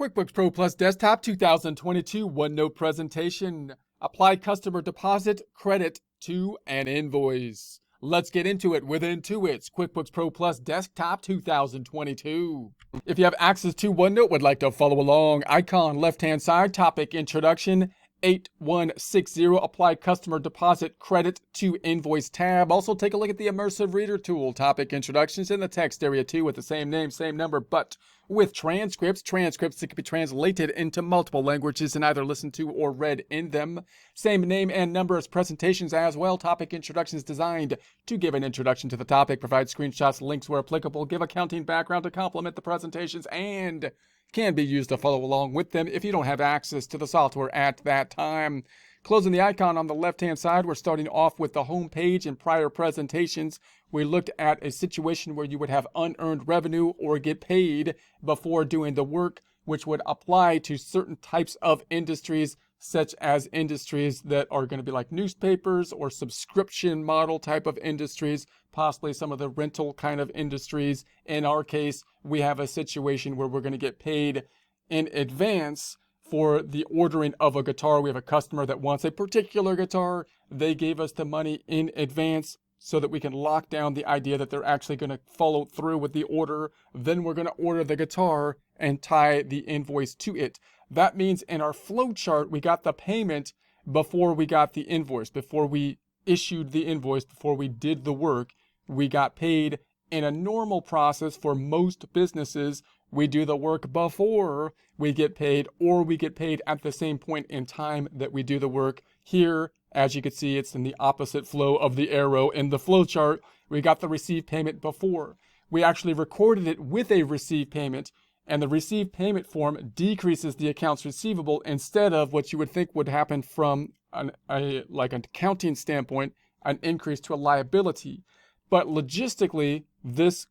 QuickBooks Pro Plus Desktop 2022 OneNote presentation. Apply customer deposit credit to an invoice. Let's get into it with Intuit's QuickBooks Pro Plus Desktop 2022. If you have access to OneNote, would like to follow along, icon left-hand side, topic introduction, 8160, apply customer deposit credit to invoice tab. Also take a look at the immersive reader tool, topic introductions in the text area too, with the same name, same number, but with transcripts that can be translated into multiple languages and either listened to or read in them. Same name and number as presentations as well. Topic introductions designed to give an introduction to the topic, provide screenshots, links where applicable, give accounting background to complement the presentations, and can be used to follow along with them if you don't have access to the software at that time. Closing the icon on the left-hand side, we're starting off with the home page. In prior presentations, we looked at a situation where you would have unearned revenue or get paid before doing the work, which would apply to certain types of industries, such as industries that are going to be like newspapers or subscription model type of industries, possibly some of the rental kind of industries. In our case, we have a situation where we're going to get paid in advance for the ordering of a guitar. We have a customer that wants a particular guitar. They gave us the money in advance so that we can lock down the idea that they're actually going to follow through with the order. Then we're going to order the guitar and tie the invoice to it. That means in our flow chart, we got the payment before we got the invoice, before we issued the invoice, before we did the work. We got paid. In a normal process for most businesses, we do the work before we get paid, or we get paid at the same point in time that we do the work. Here, as you can see, it's in the opposite flow of the arrow in the flow chart. We got the received payment before. We actually recorded it with a received payment, and the received payment form decreases the accounts receivable instead of what you would think would happen from an accounting standpoint, an increase to a liability. But logistically, this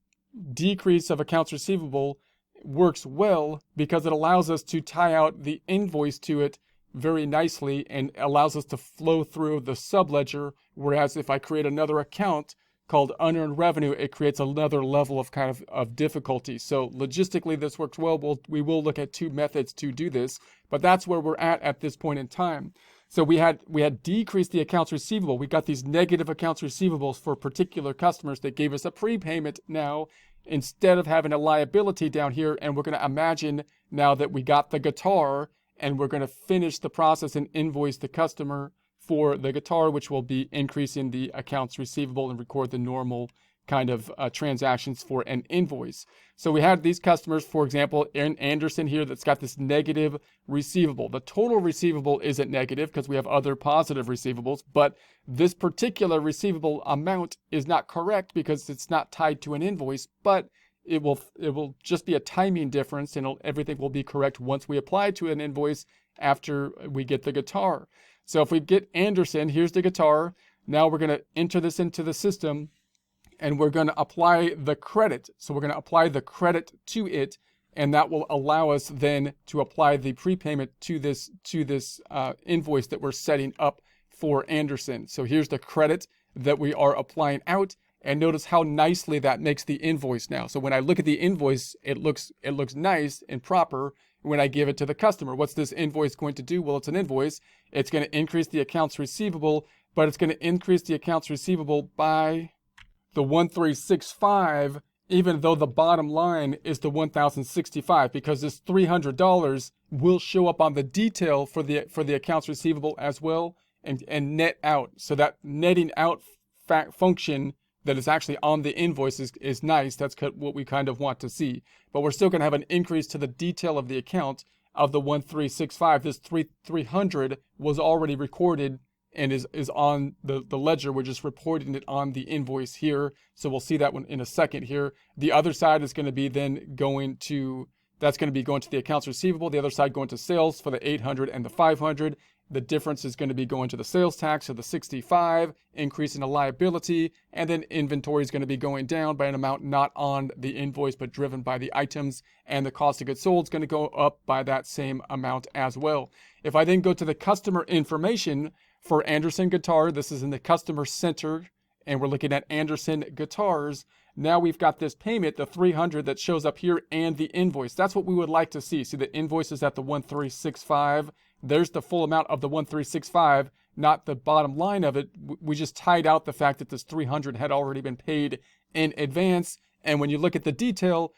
decrease of accounts receivable works well because it allows us to tie out the invoice to it very nicely and allows us to flow through the subledger. Whereas if I create another account called unearned revenue, it creates another level of of difficulty. So logistically, this works well. We will look at two methods to do this, but that's where we're at this point in time. So we had decreased the accounts receivable. We got these negative accounts receivables for particular customers that gave us a prepayment now instead of having a liability down here. And we're going to imagine now that we got the guitar and we're going to finish the process and invoice the customer for the guitar, which will be increasing the accounts receivable and record the normal kind of transactions for an invoice. So we had these customers, for example, Aaron Anderson here, that's got this negative receivable. The total receivable isn't negative because we have other positive receivables, but this particular receivable amount is not correct because it's not tied to an invoice, but it will just be a timing difference, and everything will be correct once we apply to an invoice after we get the guitar. So if we get Anderson, here's the guitar. Now we're going to enter this into the system, and we're going to apply the credit. So we're going to apply the credit to it, and that will allow us then to apply the prepayment to this invoice that we're setting up for Anderson. So here's the credit that we are applying out, and notice how nicely that makes the invoice now. So when I look at the invoice, it looks nice and proper when I give it to the customer. What's this invoice going to do? Well, it's an invoice. It's going to increase the accounts receivable, but it's going to increase the accounts receivable by the 1,365, even though the bottom line is the 1,065, because this $300 will show up on the detail for the accounts receivable as well, and net out. So that netting out function that is actually on the invoice is nice. That's what we kind of want to see. But we're still going to have an increase to the detail of the account of the 1,365. This 300 was already recorded and is on the ledger. We're just reporting it on the invoice here. So we'll see that one in a second here. The other side is going to be then going to the accounts receivable. The other side going to sales for the 800 and the 500. The difference is going to be going to the sales tax of the 65, increasing the liability, and then inventory is going to be going down by an amount not on the invoice but driven by the items, and the cost of goods sold is going to go up by that same amount as well. If I then go to the customer information for Anderson Guitar, this is in the customer center, and we're looking at Anderson Guitars. Now we've got this payment, the 300 that shows up here, and the invoice. That's what we would like to see. See, the invoice is at the 1365. There's the full amount of the 1365, not the bottom line of it. We just tied out the fact that this 300 had already been paid in advance. And when you look at the detail,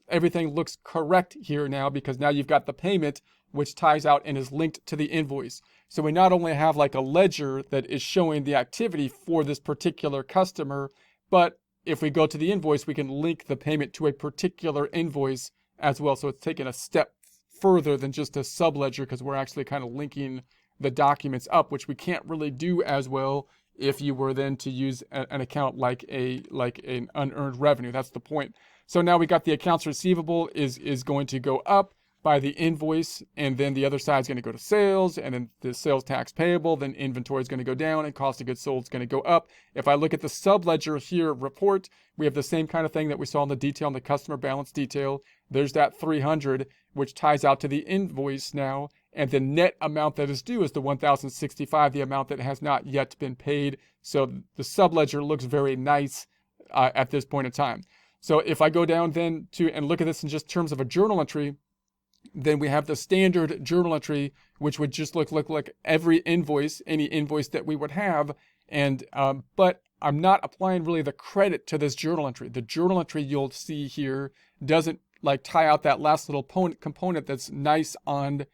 everything looks correct here now, because now you've got the payment, which ties out and is linked to the invoice. So we not only have like a ledger that is showing the activity for this particular customer, but if we go to the invoice, we can link the payment to a particular invoice as well. So it's taken a step further than just a subledger, because we're actually kind of linking the documents up, which we can't really do as well if you were then to use an account like an unearned revenue. That's the point. So now we got the accounts receivable is going to go up by the invoice, and then the other side is going to go to sales, and then the sales tax payable, then inventory is going to go down, and cost of goods sold is going to go up. If I look at the subledger here report, we have the same kind of thing that we saw in the detail, in the customer balance detail. There's that 300, which ties out to the invoice now, and the net amount that is due is the 1,065, the amount that has not yet been paid. So the subledger looks very nice at this point in time. So if I go down then and look at this in just terms of a journal entry, then we have the standard journal entry, which would just look like every invoice, any invoice that we would have. And but I'm not applying really the credit to this journal entry. The journal entry you'll see here doesn't like tie out that last little component that's nice on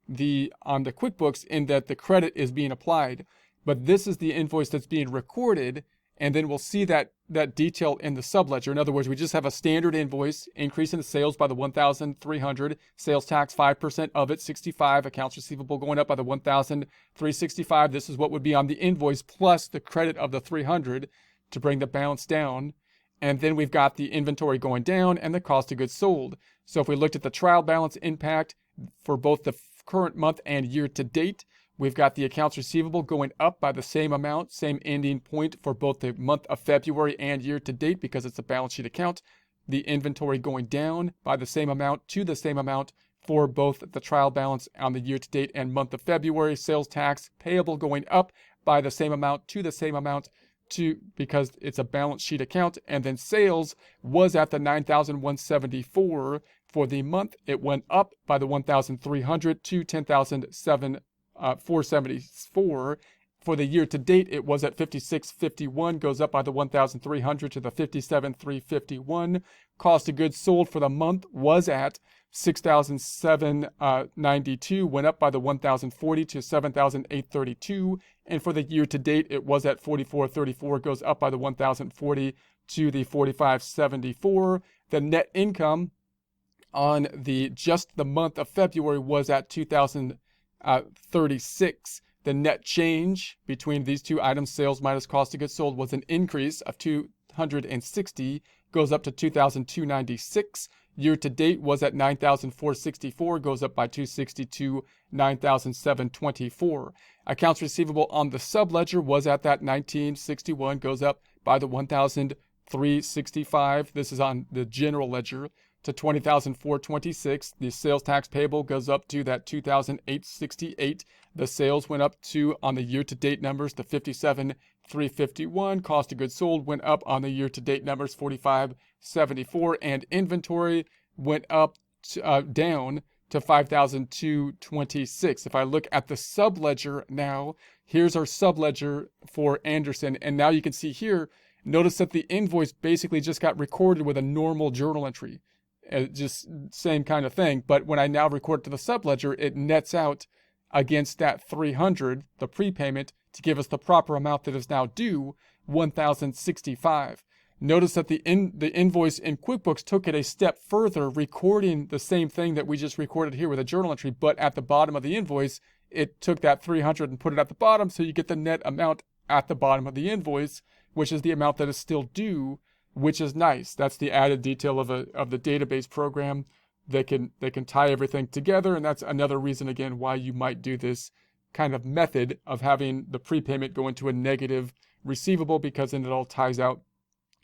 the QuickBooks, in that the credit is being applied. But this is the invoice that's being recorded, and then we'll see that detail in the subledger. In other words, we just have a standard invoice, increase in the sales by the 1,300, sales tax 5% of it, 65, accounts receivable going up by the 1,365. This is what would be on the invoice plus the credit of the 300 to bring the balance down. And then we've got the inventory going down and the cost of goods sold. So if we looked at the trial balance impact for both the current month and year to date, we've got the accounts receivable going up by the same amount, same ending point for both the month of February and year to date, because it's a balance sheet account. The inventory going down by the same amount to the same amount for both the trial balance on the year to date and month of February. Sales tax payable going up by the same amount to the same amount, because it's a balance sheet account. And then sales was at the 9,174 for the month. It went up by the 1,300 to 10,474. For the year to date, it was at 5651, goes up by the 1,300 to the 57,351. Cost of goods sold for the month was at 6,792, went up by the 1,040 to 7,832. And for the year to date, it was at 4434, goes up by the 1,040 to the 4574. The net income on just the month of February was at 2,036. The net change between these two items, sales minus cost of goods sold, was an increase of 260, goes up to 2,296. Year to date was at 9,464, goes up by 260 to 9,724. Accounts receivable on the subledger was at that 1961, goes up by the 1,365. This is on the general ledger, to 20,426. The sales tax payable goes up to that 2,868. The sales went up to, on the year-to-date numbers, the 57,351. Cost of goods sold went up on the year-to-date numbers, 45,74. And inventory went up down to 5,226. If I look at the subledger now, here's our subledger for Anderson. And now you can see here, notice that the invoice basically just got recorded with a normal journal entry. Just same kind of thing. But when I now record to the subledger, it nets out against that 300, the prepayment, to give us the proper amount that is now due, 1,065. Notice that the invoice in QuickBooks took it a step further, recording the same thing that we just recorded here with a journal entry, but at the bottom of the invoice, it took that 300 and put it at the bottom, so you get the net amount at the bottom of the invoice, which is the amount that is still due, which is nice. That's the added detail of the database program. They can tie everything together, and that's another reason, again, why you might do this kind of method of having the prepayment go into a negative receivable, because then it all ties out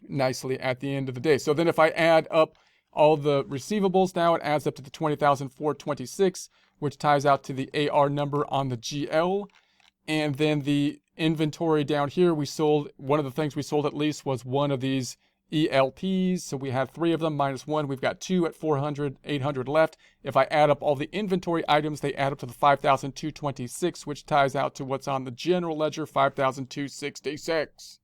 nicely at the end of the day. So then if I add up all the receivables, now it adds up to the 20,426, which ties out to the AR number on the GL. And then the inventory down here, we sold, one of the things we sold at least was one of these ELPs. So we have 3 of them minus 1. We've got 2 at 400, 800 left. If I add up all the inventory items, they add up to the 5,226, which ties out to what's on the general ledger, 5,266.